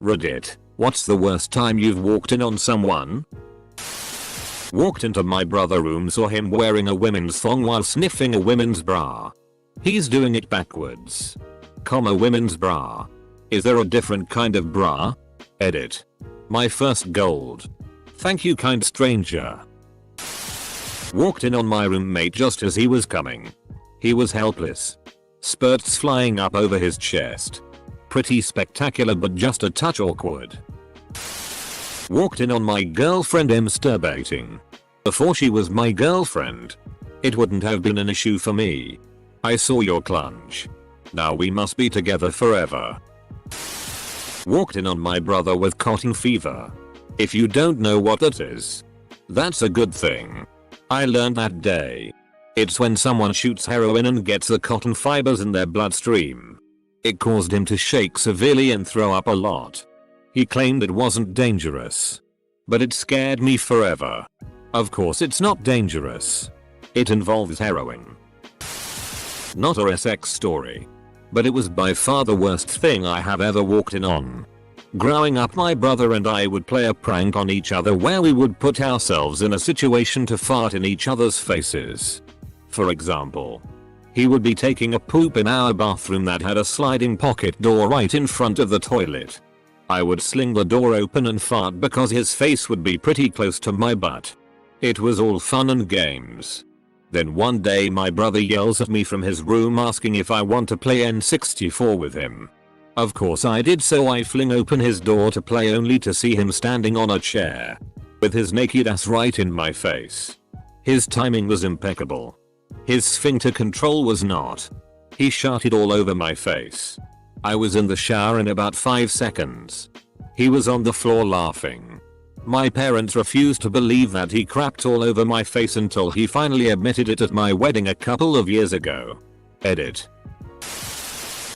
Reddit, what's the worst time you've walked in on someone? Walked into my brother room, saw him wearing a women's thong while sniffing a women's bra. He's doing it backwards. Women's bra. Is there a different kind of bra? Edit. My first gold. Thank you, kind stranger. Walked in on my roommate just as he was coming. He was helpless. Spurts flying up over his chest. Pretty spectacular but just a touch awkward. Walked in on my girlfriend masturbating. Before she was my girlfriend. It wouldn't have been an issue for me. I saw your clunge. Now we must be together forever. Walked in on my brother with cotton fever. If you don't know what that is, that's a good thing. I learned that day. It's when someone shoots heroin and gets the cotton fibers in their bloodstream. It caused him to shake severely and throw up a lot. He claimed it wasn't dangerous. But it scared me forever. Of course it's not dangerous. It involves heroin. Not a sex story. But it was by far the worst thing I have ever walked in on. Growing up, my brother and I would play a prank on each other where we would put ourselves in a situation to fart in each other's faces. For example, he would be taking a poop in our bathroom that had a sliding pocket door right in front of the toilet. I would sling the door open and fart because his face would be pretty close to my butt. It was all fun and games. Then one day my brother yells at me from his room asking if I want to play N64 with him. Of course I did, so I fling open his door to play, only to see him standing on a chair with his naked ass right in my face. His timing was impeccable. His sphincter control was not. He shat it all over my face. I was in the shower in about 5 seconds. He was on the floor laughing. My parents refused to believe that he crapped all over my face until he finally admitted it at my wedding a couple of years ago. Edit.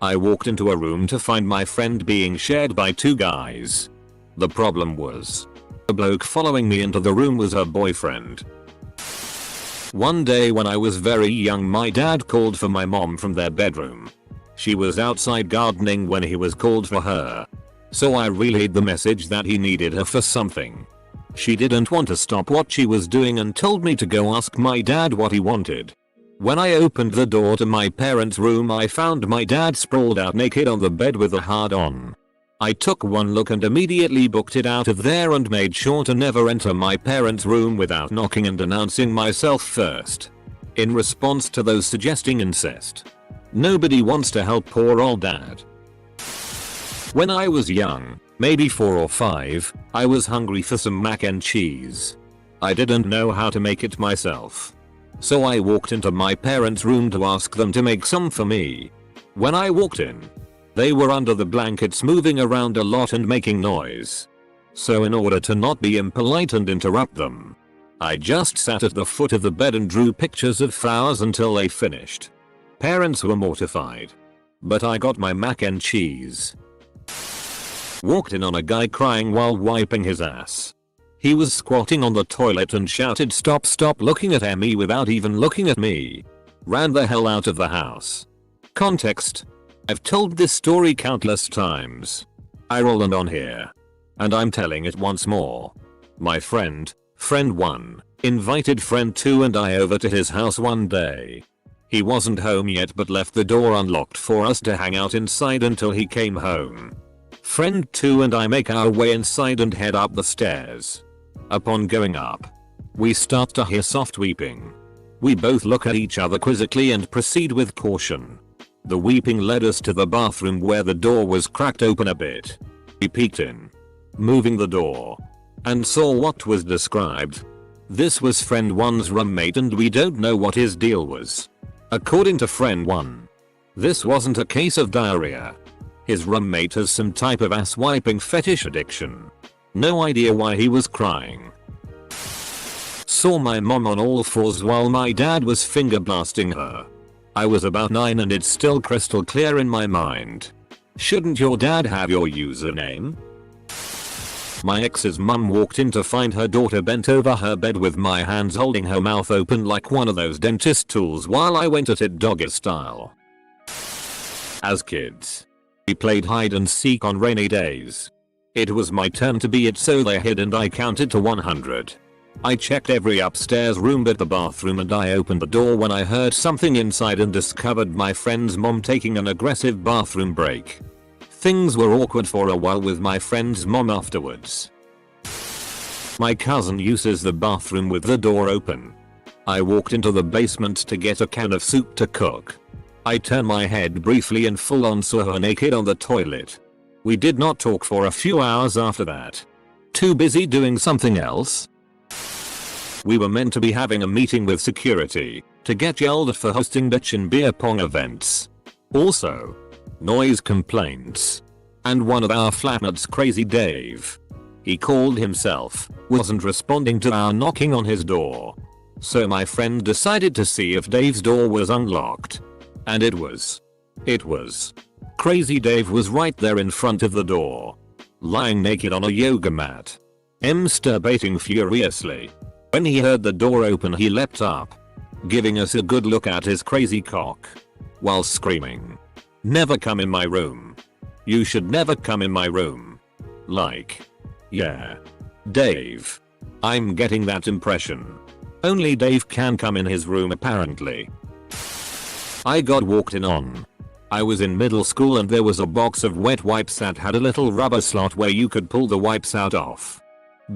I walked into a room to find my friend being shared by 2 guys. The problem was, the bloke following me into the room was her boyfriend. One day when I was very young, my dad called for my mom from their bedroom. She was outside gardening when he was called for her. So I relayed the message that he needed her for something. She didn't want to stop what she was doing and told me to go ask my dad what he wanted. When I opened the door to my parents' room, I found my dad sprawled out naked on the bed with a hard-on. I took one look and immediately booked it out of there and made sure to never enter my parents' room without knocking and announcing myself first. In response to those suggesting incest. Nobody wants to help poor old dad. When I was young, maybe 4 or 5, I was hungry for some mac and cheese. I didn't know how to make it myself. So I walked into my parents' room to ask them to make some for me. When I walked in, they were under the blankets moving around a lot and making noise. So in order to not be impolite and interrupt them, I just sat at the foot of the bed and drew pictures of flowers until they finished. Parents were mortified. But I got my mac and cheese. Walked in on a guy crying while wiping his ass. He was squatting on the toilet and shouted, "Stop, stop looking at me," without even looking at me. Ran the hell out of the house. Context. I've told this story countless times. I roll on here. And I'm telling it once more. My friend 1, invited friend 2 and I over to his house one day. He wasn't home yet but left the door unlocked for us to hang out inside until he came home. Friend 2 and I make our way inside and head up the stairs. Upon going up, we start to hear soft weeping. We both look at each other quizzically and proceed with caution. The weeping led us to the bathroom where the door was cracked open a bit. We peeked in, moving the door, and saw what was described. This was friend 1's roommate and we don't know what his deal was. According to friend 1, this wasn't a case of diarrhea. His roommate has some type of ass wiping fetish addiction. No idea why he was crying. Saw my mom on all fours while my dad was finger blasting her. I was about 9 and it's still crystal clear in my mind. Shouldn't your dad have your username? My ex's mum walked in to find her daughter bent over her bed with my hands holding her mouth open like one of those dentist tools while I went at it doggy style. As kids, we played hide and seek on rainy days. It was my turn to be it, so they hid and I counted to 100. I checked every upstairs room but the bathroom, and I opened the door when I heard something inside and discovered my friend's mom taking an aggressive bathroom break. Things were awkward for a while with my friend's mom afterwards. My cousin uses the bathroom with the door open. I walked into the basement to get a can of soup to cook. I turned my head briefly and full on saw her naked on the toilet. We did not talk for a few hours after that. Too busy doing something else? We were meant to be having a meeting with security to get yelled at for hosting bitch and beer pong events. Also, noise complaints. And one of our flatmates, Crazy Dave, he called himself, wasn't responding to our knocking on his door. So my friend decided to see if Dave's door was unlocked. And it was. Crazy Dave was right there in front of the door, lying naked on a yoga mat, masturbating furiously. When he heard the door open, he leapt up, giving us a good look at his crazy cock, while screaming, "Never come in my room. You should never come in my room." Like, yeah, Dave. I'm getting that impression. Only Dave can come in his room apparently. I got walked in on. I was in middle school and there was a box of wet wipes that had a little rubber slot where you could pull the wipes out of.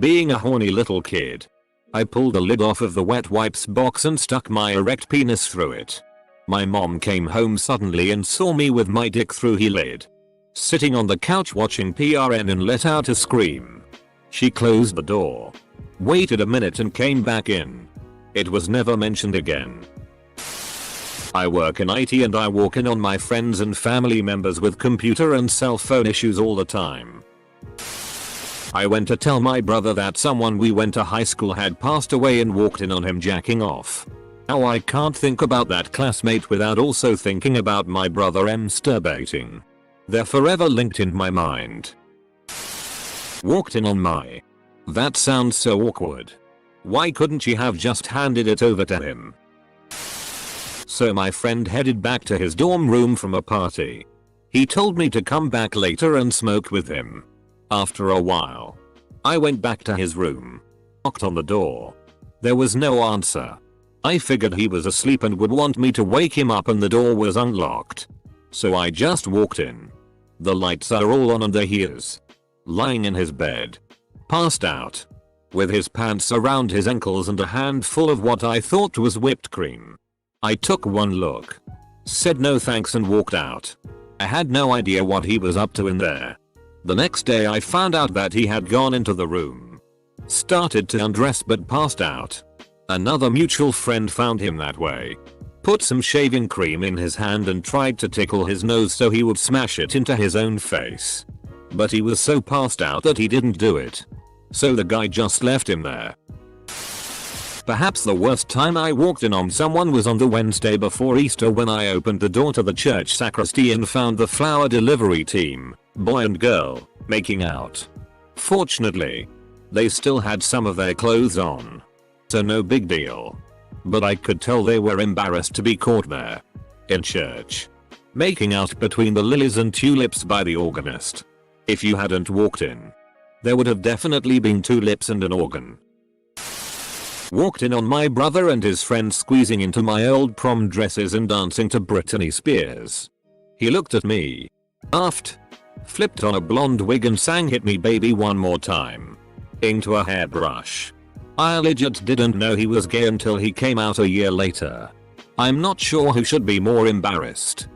Being a horny little kid, I pulled the lid off of the wet wipes box and stuck my erect penis through it. My mom came home suddenly and saw me with my dick through the lid, sitting on the couch watching PRN, and let out a scream. She closed the door, waited a minute and came back in. It was never mentioned again. I work in IT and I walk in on my friends and family members with computer and cell phone issues all the time. I went to tell my brother that someone we went to high school had passed away and walked in on him jacking off. Now I can't think about that classmate without also thinking about my brother masturbating. They're forever linked in my mind. Walked in on my. That sounds so awkward. Why couldn't she have just handed it over to him? So my friend headed back to his dorm room from a party. He told me to come back later and smoke with him. After a while, I went back to his room, knocked on the door. There was no answer. I figured he was asleep and would want me to wake him up, and the door was unlocked. So I just walked in. The lights are all on and there he is, lying in his bed, passed out, with his pants around his ankles and a handful of what I thought was whipped cream. I took one look, said no thanks and walked out. I had no idea what he was up to in there. The next day I found out that he had gone into the room, started to undress but passed out. Another mutual friend found him that way, put some shaving cream in his hand and tried to tickle his nose so he would smash it into his own face. But he was so passed out that he didn't do it. So the guy just left him there. Perhaps the worst time I walked in on someone was on the Wednesday before Easter when I opened the door to the church sacristy and found the flower delivery team, boy and girl, making out. Fortunately, they still had some of their clothes on, so no big deal. But I could tell they were embarrassed to be caught there, in church, making out between the lilies and tulips by the organist. If you hadn't walked in, there would have definitely been tulips and an organ. Walked in on my brother and his friends squeezing into my old prom dresses and dancing to Britney Spears. He looked at me, laughed, flipped on a blonde wig and sang "Hit Me Baby One More Time" into a hairbrush. I legit didn't know he was gay until he came out a year later. I'm not sure who should be more embarrassed.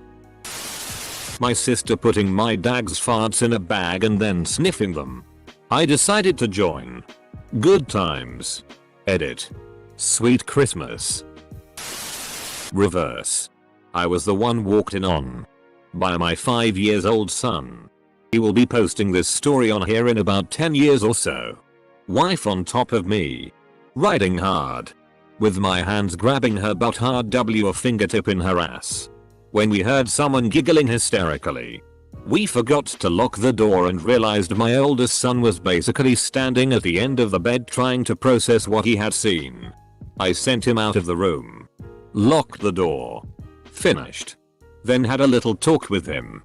My sister putting my dag's farts in a bag and then sniffing them. I decided to join. Good times. Edit. Sweet Christmas. Reverse. I was the one walked in on by my 5-year-old son. He will be posting this story on here in about 10 years or so. Wife on top of me, riding hard, with my hands grabbing her butt hard, a fingertip in her ass. When we heard someone giggling hysterically, we forgot to lock the door and realized my oldest son was basically standing at the end of the bed trying to process what he had seen. I sent him out of the room, locked the door, finished, then had a little talk with him.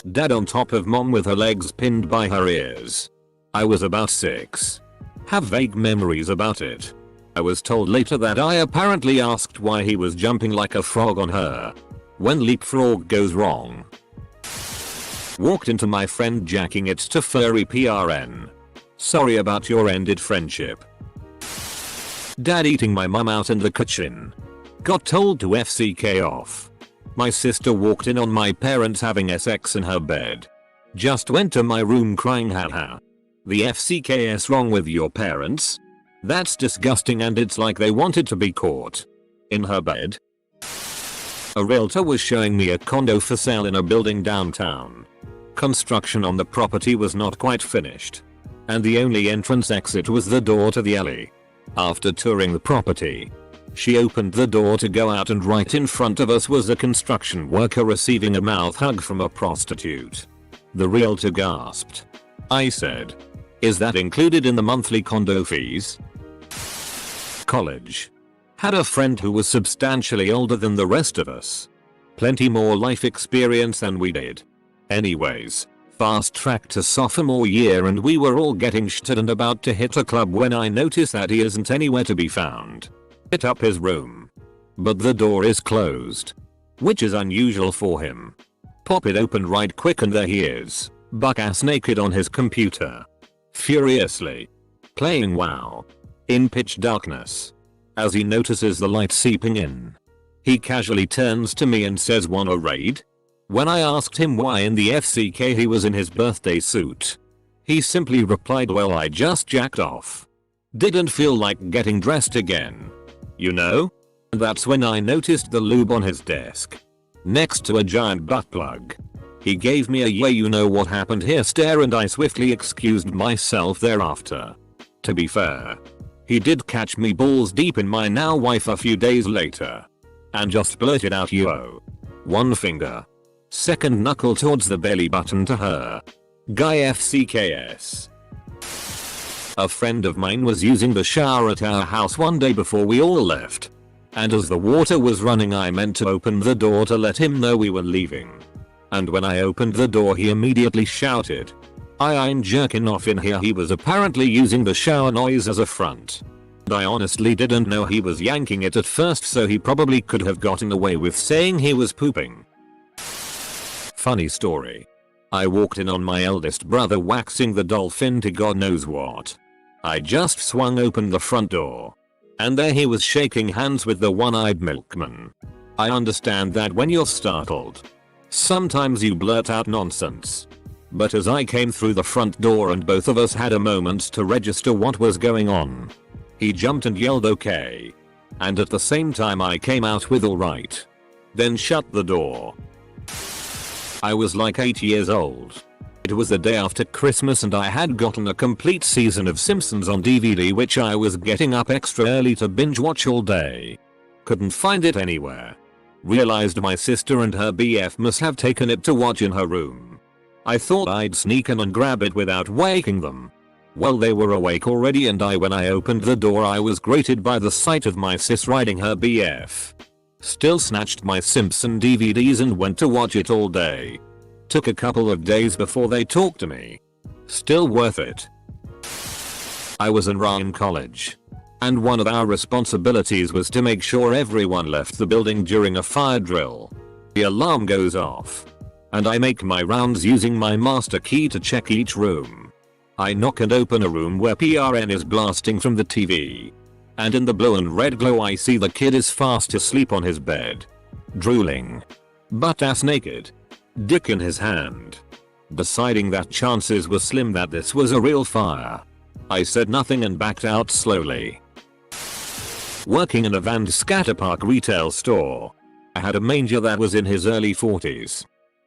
Dad on top of mom with her legs pinned by her ears. I was about 6. Have vague memories about it. I was told later that I apparently asked why he was jumping like a frog on her. When leapfrog goes wrong. Walked into my friend jacking it to furry PRN. Sorry about your ended friendship. Dad eating my mum out in the kitchen. Got told to FCK off. My sister walked in on my parents having sex in her bed. Just went to my room crying haha. The FCK's wrong with your parents? That's disgusting and it's like they wanted to be caught. In her bed. A realtor was showing me a condo for sale in a building downtown. Construction on the property was not quite finished. And the only entrance exit was the door to the alley. After touring the property, she opened the door to go out and right in front of us was a construction worker receiving a mouth hug from a prostitute. The realtor gasped. I said, "Is that included in the monthly condo fees?" College. Had a friend who was substantially older than the rest of us. Plenty more life experience than we did. Anyways, fast track to sophomore year and we were all getting shitted and about to hit a club when I notice that he isn't anywhere to be found. Hit up his room. But the door is closed. Which is unusual for him. Pop it open right quick and there he is, buck-ass naked on his computer. Furiously. Playing WoW. In pitch darkness. As he notices the light seeping in. He casually turns to me and says, "Wanna raid?" When I asked him why in the FCK he was in his birthday suit, he simply replied, "Well, I just jacked off. Didn't feel like getting dressed again. You know?" That's when I noticed the lube on his desk. Next to a giant butt plug. He gave me a "yeah, you know what happened here" stare and I swiftly excused myself thereafter. To be fair, he did catch me balls deep in my now wife a few days later. And just blurted out "you." One finger. Second knuckle towards the belly button to her. Guy FCKS. A friend of mine was using the shower at our house one day before we all left. And as the water was running I meant to open the door to let him know we were leaving. And when I opened the door he immediately shouted, "I ain't jerking off in here." He was apparently using the shower noise as a front. I honestly didn't know he was yanking it at first, so he probably could have gotten away with saying he was pooping. Funny story. I walked in on my eldest brother waxing the dolphin to God knows what. I just swung open the front door. And there he was shaking hands with the one-eyed milkman. I understand that when you're startled, sometimes you blurt out nonsense. But as I came through the front door and both of us had a moment to register what was going on, he jumped and yelled "okay." And at the same time I came out with "alright." Then shut the door. I was like 8 years old. It was the day after Christmas and I had gotten a complete season of Simpsons on DVD which I was getting up extra early to binge watch all day. Couldn't find it anywhere. Realized my sister and her BF must have taken it to watch in her room. I thought I'd sneak in and grab it without waking them. Well, they were awake already and when I opened the door I was grated by the sight of my sis riding her BF. Still snatched my Simpson DVDs and went to watch it all day. Took a couple of days before they talked to me. Still worth it. I was in college. And one of our responsibilities was to make sure everyone left the building during a fire drill. The alarm goes off. And I make my rounds using my master key to check each room. I knock and open a room where PRN is blasting from the TV. And in the blue and red glow I see the kid is fast asleep on his bed. Drooling. Butt-ass naked. Dick in his hand. Deciding that chances were slim that this was a real fire, I said nothing and backed out slowly. Working in a Van Scatterpark retail store, I had a manager that was in his early 40s.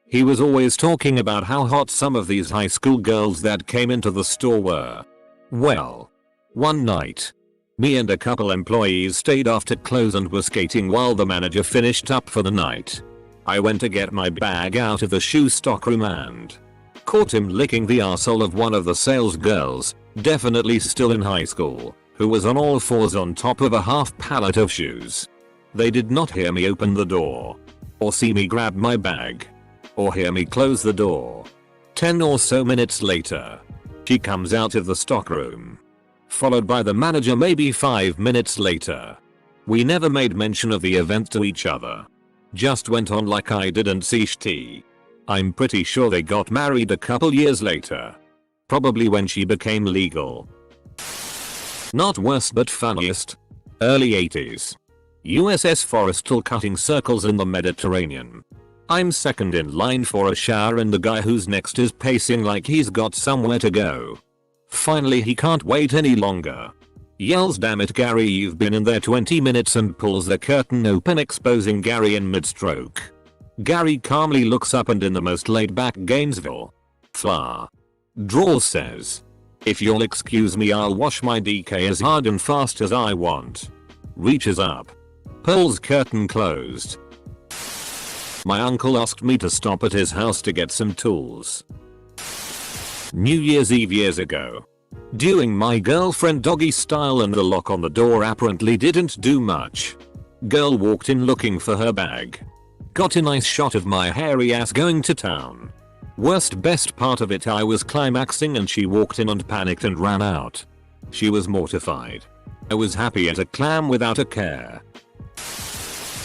He was always talking about how hot some of these high school girls that came into the store were. Well, one night, me and a couple employees stayed after close and were skating while the manager finished up for the night. I went to get my bag out of the shoe stockroom and caught him licking the arsehole of one of the sales girls, definitely still in high school, who was on all fours on top of a half pallet of shoes. They did not hear me open the door, or see me grab my bag, or hear me close the door. 10 or so minutes later, she comes out of the stockroom, followed by the manager maybe 5 minutes later. We never made mention of the event to each other. Just went on like I didn't see shit. I'm pretty sure they got married a couple years later. Probably when she became legal. Not worst but funniest. Early 80s. USS Forrestal cutting circles in the Mediterranean. I'm second in line for a shower and the guy who's next is pacing like he's got somewhere to go. Finally he can't wait any longer. Yells, "Damn it Gary, you've been in there 20 minutes," and pulls the curtain open exposing Gary in mid-stroke. Gary calmly looks up and in the most laid-back Gainesville drawl says, "If you'll excuse me, I'll wash my DK as hard and fast as I want." Reaches up, pulls curtain closed. My uncle asked me to stop at his house to get some tools. New Year's Eve years ago. Doing my girlfriend doggy style and the lock on the door apparently didn't do much. Girl walked in looking for her bag. Got a nice shot of my hairy ass going to town. Best part of it, I was climaxing and she walked in and panicked and ran out. She was mortified. I was happy as a clam without a care.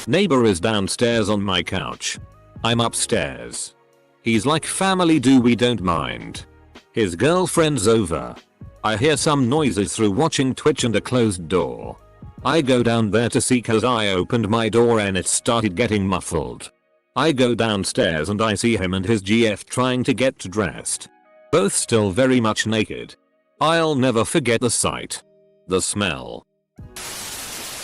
Neighbor is downstairs on my couch. I'm upstairs. He's like family, we don't mind. His girlfriend's over. I hear some noises through watching Twitch and a closed door. I go down there to see cause I opened my door and it started getting muffled. I go downstairs and I see him and his GF trying to get dressed. Both still very much naked. I'll never forget the sight. The smell.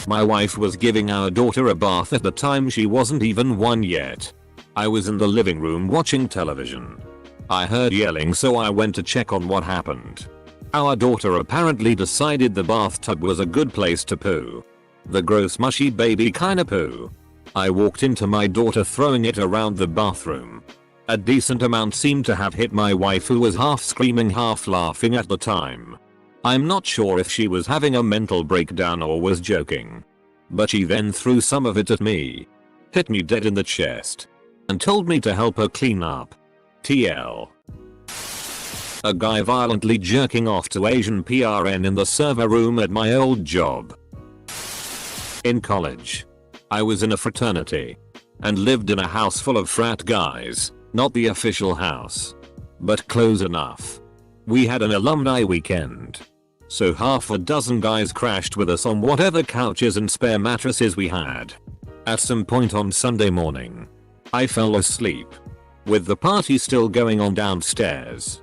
My wife was giving our daughter a bath at the time, she wasn't even 1 yet. I was in the living room watching television. I heard yelling, so I went to check on what happened. Our daughter apparently decided the bathtub was a good place to poo. The gross mushy baby kinda poo. I walked into my daughter throwing it around the bathroom. A decent amount seemed to have hit my wife, who was half screaming half laughing at the time. I'm not sure if she was having a mental breakdown or was joking. But she then threw some of it at me. Hit me dead in the chest. And told me to help her clean up. TL. A guy violently jerking off to Asian PRN in the server room at my old job. In college, I was in a fraternity and lived in a house full of frat guys, not the official house, but close enough. We had an alumni weekend, so half a dozen guys crashed with us on whatever couches and spare mattresses we had. At some point on Sunday morning, I fell asleep, with the party still going on downstairs.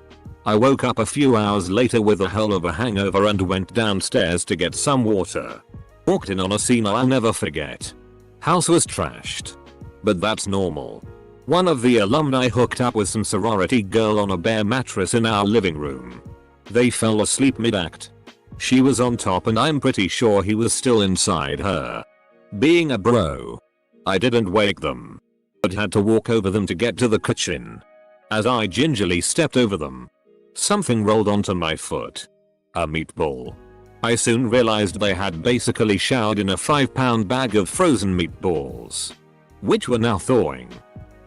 I woke up a few hours later with a hell of a hangover and went downstairs to get some water. Walked in on a scene I'll never forget. House was trashed, but that's normal. One of the alumni hooked up with some sorority girl on a bare mattress in our living room. They fell asleep mid-act. She was on top and I'm pretty sure he was still inside her. Being a bro, I didn't wake them, but had to walk over them to get to the kitchen. As I gingerly stepped over them, something rolled onto my foot. A meatball. I soon realized they had basically showered in a 5-pound bag of frozen meatballs, which were now thawing.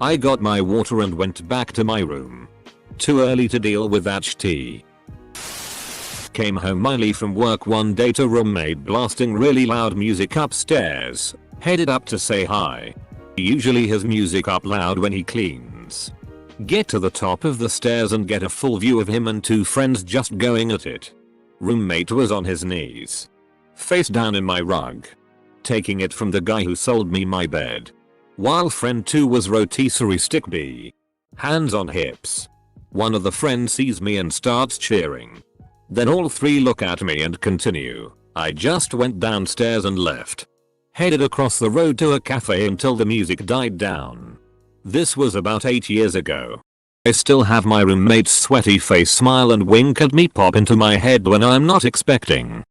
I got my water and went back to my room. Too early to deal with that shit. Came home early from work one day to roommate blasting really loud music upstairs. Headed up to say hi. Usually his music up loud when he cleans. Get to the top of the stairs and get a full view of him and two friends just going at it. Roommate was on his knees, face down in my rug, taking it from the guy who sold me my bed. While friend 2 was rotisserie stick B, hands on hips. One of the friends sees me and starts cheering. Then all three look at me and continue. I just went downstairs and left. Headed across the road to a cafe until the music died down. This was about 8 years ago. I still have my roommate's sweaty face smile and wink at me pop into my head when I'm not expecting.